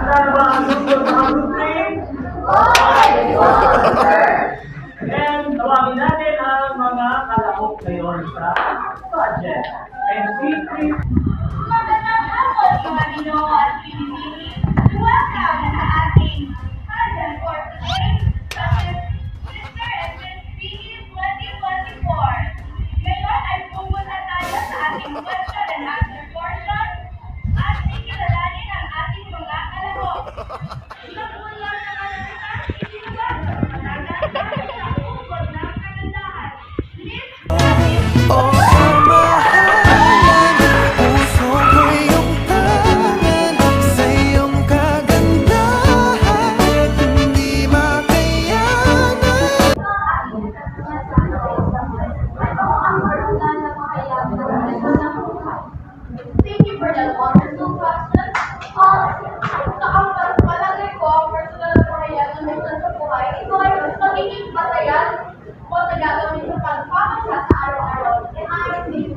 And tawagin natin ang mga kalahok ngayon sa budget. And we Magandang hapon, Marino at Pinipili. Welcome sa ating pageant for today, Mr. and Miss Pili 2024. Ngayon ay pupunta tayo sa ating question and answer portion at kikilalanin ang ating mga kalahok. Nagmula naman kita, isinubad sa panagandahan sa ukod ng kagandahan. Miss Thank you for that wonderful question. Ang palagay ko, ang personal na kahayag ng minsan sa buhay, ito ay magiging batayan o sa gagawin sa pagpapasya sa araw-araw. And I think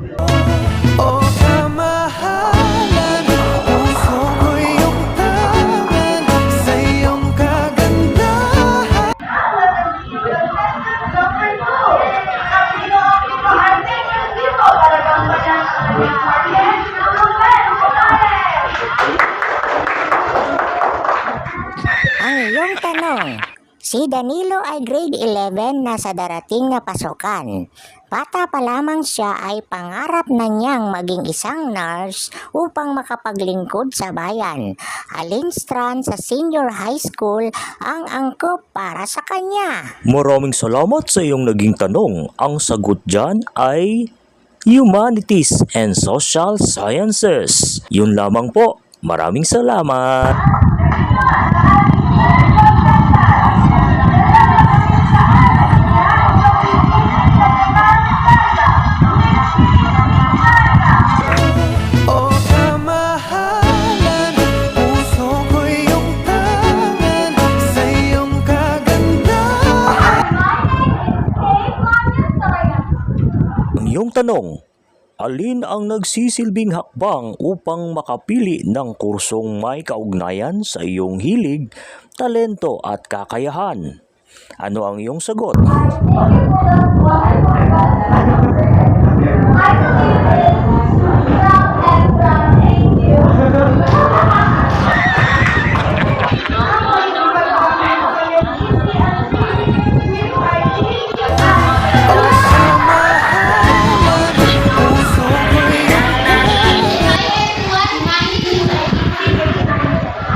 O kamahalan, puso ko iyong tangan sa iyong kagandahan. What a beautiful question number 2. Ang ginawin ko ay thank you dito para gampanan ang aming target. Ang iyong tanong, si Danilo ay grade 11 na sa darating na pasukan. Bata pa lamang siya ay pangarap na niyang maging isang nurse upang makapaglingkod sa bayan. Alin strand sa senior high school ang angkop para sa kanya? Maraming salamat sa iyong naging tanong. Ang sagot dyan ay Humanities and Social Sciences. Yun lamang po. Maraming salamat. O kamahalan, puso ko iyong tangan sa iyong kagandahan. Ang iyong tanong, alin ang nagsisilbing hakbang upang makapili ng kursong may kaugnayan sa iyong hilig, talento at kakayahan? Ano ang iyong sagot?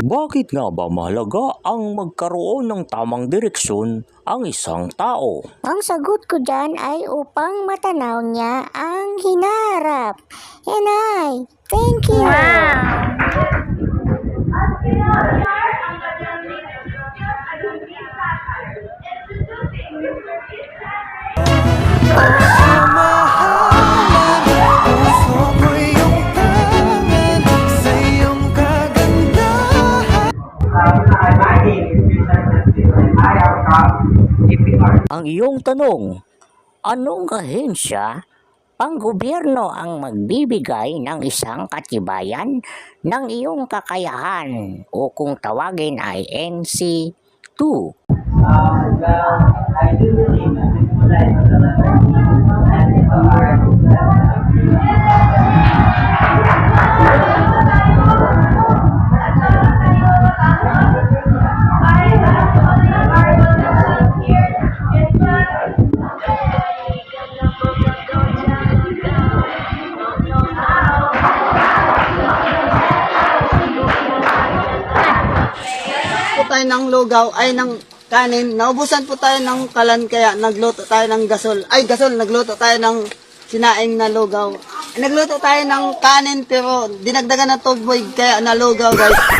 Bakit nga ba mahalaga ang magkaroon ng tamang direksyon ang isang tao? Ang sagot ko dyan ay upang matanaw niya ang hinaharap. And I thank you. Kamahalan, puso ko iyong tangan sa iyong kagandahan. Ang iyong tanong, anong ahensya, panggobyerno ang magbibigay ng isang katibayan ng iyong kakayahan o kung tawagin ay NC2? I do believe that this will life of the and it's our tayo ng lugaw ay ng kanin. Naubusan po tayo ng kalan kaya nagluto tayo ng nagluto tayo ng sinaing na lugaw. Nagluto tayo ng kanin pero dinagdagan na tubig kaya nalugaw guys.